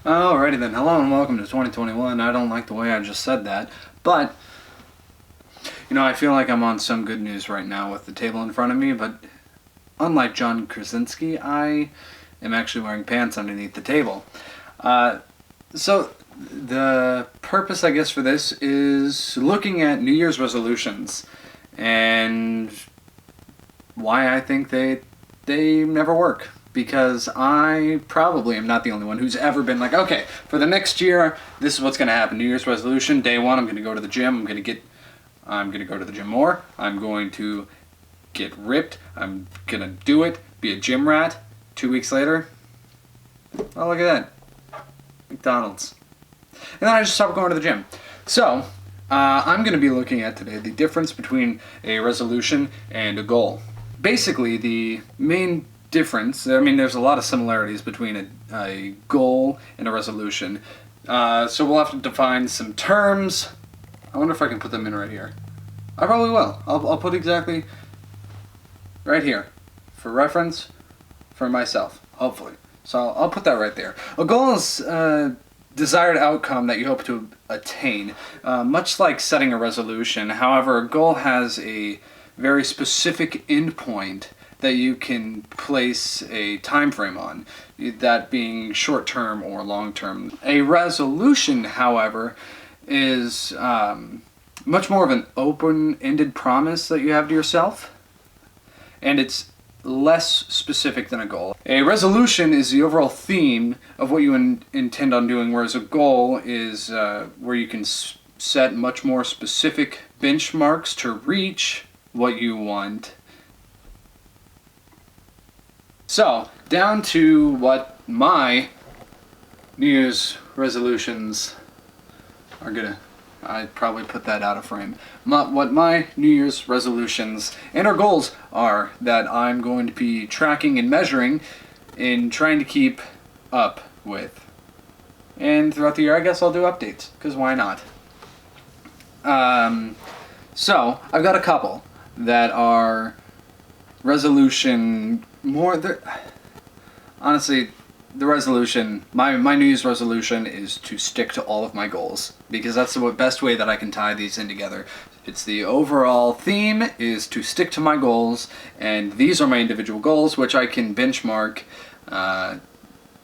Alrighty then, hello and welcome to 2021. I don't like the way I just said that, but, I feel like I'm on some good news right now with the table in front of me, but unlike John Krasinski, I am actually wearing pants underneath the table. So, the purpose, I guess, for this is looking at New Year's resolutions and why I think they never work. Because I probably am not the only one who's ever been like, okay, for the next year, this is what's going to happen. New Year's resolution, day one, I'm going to go to the gym. I'm going to go to the gym more. I'm going to get ripped. I'm going to do it. Be a gym rat. 2 weeks later, oh, look at that. McDonald's. And then I just stopped going to the gym. So, I'm going to be looking at today the difference between a resolution and a goal. Basically, the main difference, there's a lot of similarities between a goal and a resolution. So we'll have to define some terms. I wonder if I can put them in right here. I probably will. I'll put exactly right here for reference for myself, hopefully. So I'll put that right there. A goal is a desired outcome that you hope to attain, much like setting a resolution. However, a goal has a very specific endpoint that you can place a time frame on, that being short-term or long-term. A resolution, however, is much more of an open-ended promise that you have to yourself, and it's less specific than a goal. A resolution is the overall theme of what you intend on doing, whereas a goal is where you can set much more specific benchmarks to reach what you want. So, down to what my New Year's resolutions are gonna... I'd probably put that out of frame. What my New Year's resolutions and our goals are that I'm going to be tracking and measuring and trying to keep up with. And throughout the year, I guess I'll do updates, because why not? So, I've got a couple that are resolution... honestly, the resolution, my New Year's resolution is to stick to all of my goals, because that's the best way that I can tie these in together. It's the overall theme is to stick to my goals, and these are my individual goals, which I can benchmark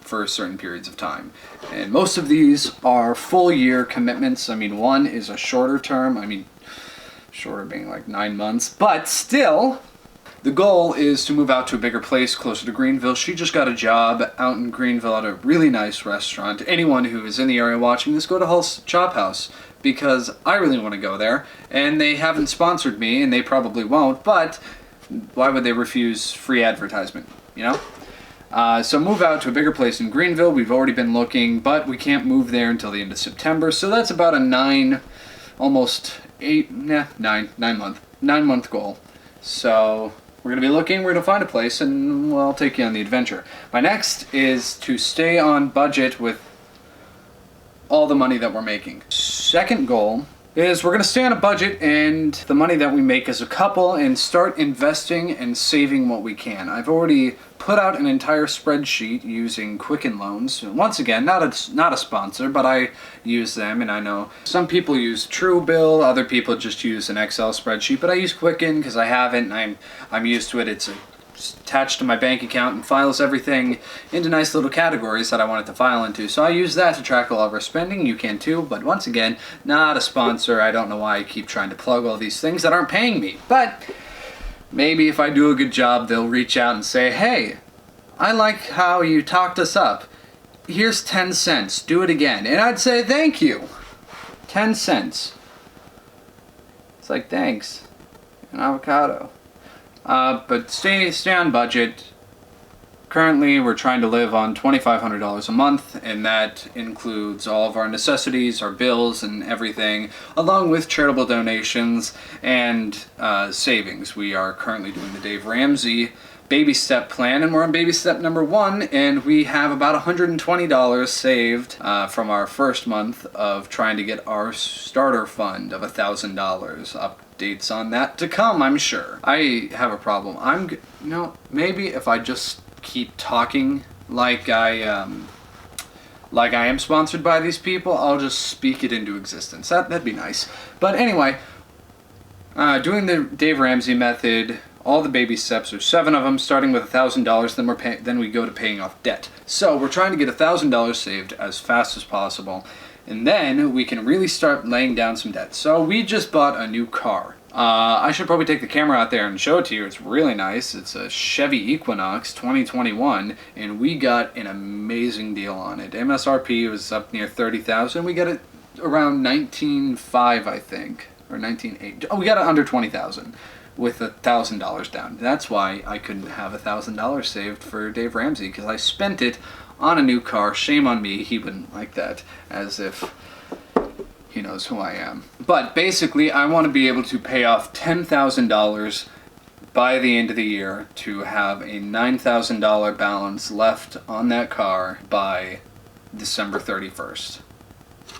for certain periods of time. And most of these are full year commitments. One is a shorter term, shorter being like 9 months, but still... The goal is to move out to a bigger place closer to Greenville. She just got a job out in Greenville at a really nice restaurant. Anyone who is in the area watching this, go to Hull's Chop House, because I really want to go there. And they haven't sponsored me, and they probably won't, but why would they refuse free advertisement, So move out to a bigger place in Greenville. We've already been looking, but we can't move there until the end of September. So that's about a 9 month goal. So... we're going to be looking, we're going to find a place, and I'll take you on the adventure. My next is to stay on budget with all the money that we're making. Second goal is we're going to stay on a budget and the money that we make as a couple and start investing and saving what we can. I've already put out an entire spreadsheet using Quicken Loans. Once again, not a sponsor, but I use them, and I know some people use Truebill, other people just use an Excel spreadsheet, but I use Quicken because I have it and I'm used to it. It's attached to my bank account and files everything into nice little categories that I want it to file into. So I use that to track all of our spending. You can too, but once again, not a sponsor. I don't know why I keep trying to plug all these things that aren't paying me, but maybe if I do a good job, they'll reach out and say, hey, I like how you talked us up. Here's 10 cents. Do it again. And I'd say, thank you. 10 cents. It's like, thanks. An avocado. But stay on budget. Currently, we're trying to live on $2,500 a month, and that includes all of our necessities, our bills, and everything, along with charitable donations and savings. We are currently doing the Dave Ramsey baby step plan, and we're on baby step number 1, and we have about $120 saved from our first month of trying to get our starter fund of $1,000. Updates on that to come, I'm sure. I have a problem. Maybe if I just keep talking like I like I am sponsored by these people, I'll just speak it into existence. That'd be nice. But anyway, doing the Dave Ramsey method, all the baby steps, there's 7 of them, starting with $1,000, then we go to paying off debt. So we're trying to get $1,000 saved as fast as possible, and then we can really start laying down some debt. So we just bought a new car. I should probably take the camera out there and show it to you. It's really nice. It's a Chevy Equinox 2021, and we got an amazing deal on it. MSRP was up near $30,000. We got it around $19,500, I think, or $19,800. Oh, we got it under $20,000 with $1,000 down. That's why I couldn't have $1,000 saved for Dave Ramsey, because I spent it on a new car. Shame on me. He wouldn't like that, as if he knows who I am. But basically, I want to be able to pay off $10,000 by the end of the year to have a $9,000 balance left on that car by December 31st.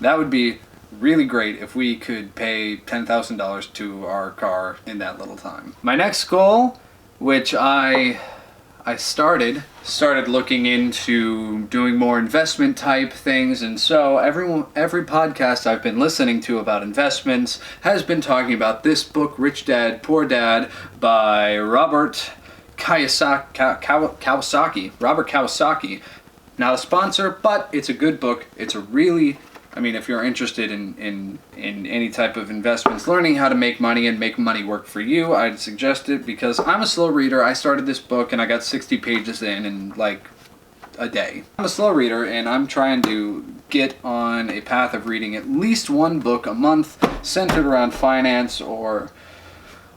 That would be really great if we could pay $10,000 to our car in that little time. My next goal, which I started looking into doing more investment type things, and so every podcast I've been listening to about investments has been talking about this book, Rich Dad, Poor Dad, by Robert Kiyosaki. Robert Kiyosaki. Not a sponsor, but it's a good book. It's a really, if you're interested in any type of investments, learning how to make money and make money work for you, I'd suggest it, because I'm a slow reader. I started this book and I got 60 pages in like a day. I'm a slow reader, and I'm trying to get on a path of reading at least one book a month centered around finance, or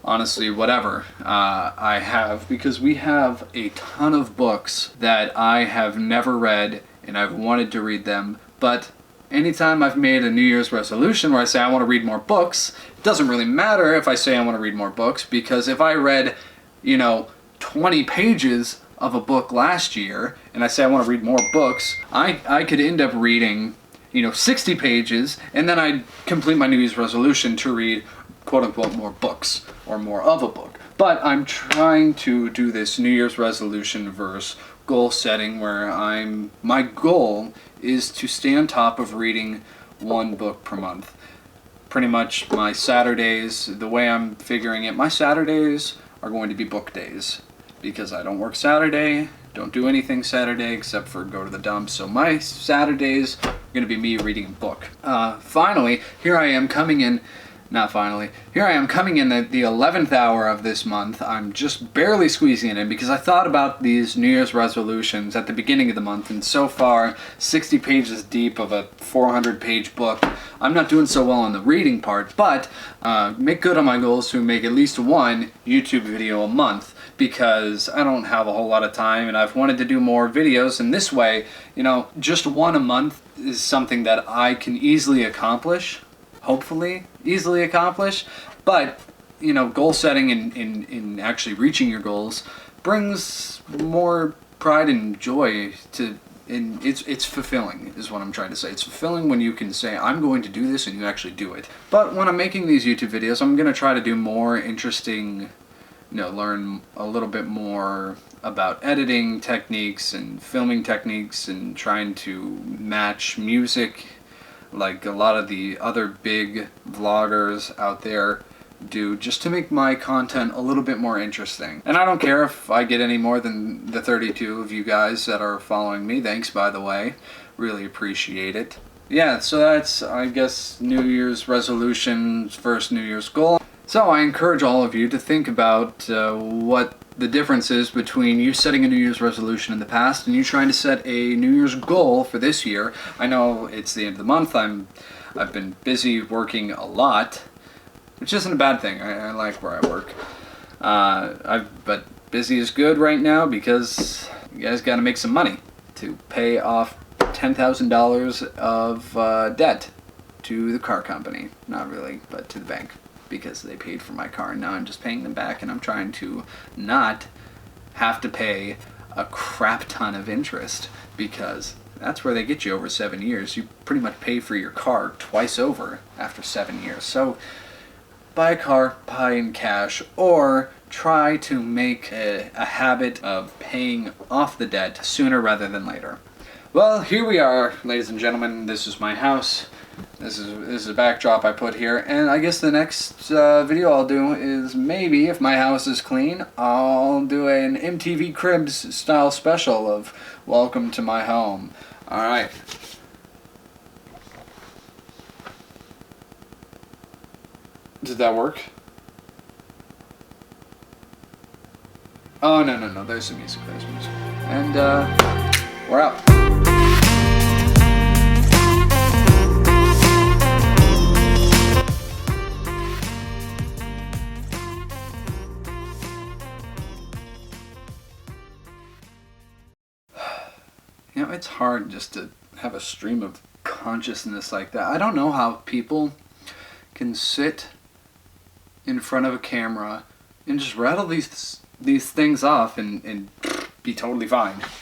honestly whatever I have, because we have a ton of books that I have never read and I've wanted to read them, but anytime I've made a New Year's resolution where I say I want to read more books, it doesn't really matter if I say I want to read more books, because if I read, 20 pages of a book last year and I say I want to read more books, I could end up reading, 60 pages, and then I'd complete my New Year's resolution to read quote-unquote more books, or more of a book. But I'm trying to do this New Year's resolution versus goal setting where my goal is to stay on top of reading one book per month. Pretty much my Saturdays, the way I'm figuring it, my Saturdays are going to be book days, because I don't work Saturday, don't do anything Saturday except for go to the dump. So my Saturdays are going to be me reading a book. Here I am coming in the 11th hour of this month. I'm just barely squeezing it in, because I thought about these New Year's resolutions at the beginning of the month, and so far, 60 pages deep of a 400-page book, I'm not doing so well on the reading part, but make good on my goals to make at least one YouTube video a month, because I don't have a whole lot of time, and I've wanted to do more videos, and this way, just one a month is something that I can easily accomplish. Hopefully easily accomplish, but goal setting in actually reaching your goals brings more pride and joy and it's fulfilling, is what I'm trying to say. It's fulfilling when you can say, I'm going to do this, and you actually do it. But when I'm making these YouTube videos, I'm going to try to do more interesting, learn a little bit more about editing techniques and filming techniques, and trying to match music like a lot of the other big vloggers out there do, just to make my content a little bit more interesting. And I don't care if I get any more than the 32 of you guys that are following me. Thanks, by the way. Really appreciate it. Yeah, so that's, I guess, New Year's resolutions versus New Year's goal. So I encourage all of you to think about what the difference is between you setting a New Year's resolution in the past and you trying to set a New Year's goal for this year. I know it's the end of the month. I've been busy working a lot, which isn't a bad thing. I like where I work. But busy is good right now, because you guys got to make some money to pay off $10,000 of debt to the car company. Not really, but to the bank, because they paid for my car, and now I'm just paying them back, and I'm trying to not have to pay a crap ton of interest, because that's where they get you over 7 years. You pretty much pay for your car twice over after 7 years. So buy a car, buy in cash, or try to make a habit of paying off the debt sooner rather than later. Well, here we are, ladies and gentlemen. This is my house. This is a backdrop I put here, and I guess the next video I'll do is maybe, if my house is clean, I'll do an MTV Cribs style special of Welcome to My Home. Alright. Did that work? Oh, no, there's some music, And, we're out. You know, it's hard just to have a stream of consciousness like that. I don't know how people can sit in front of a camera and just rattle these things off and be totally fine.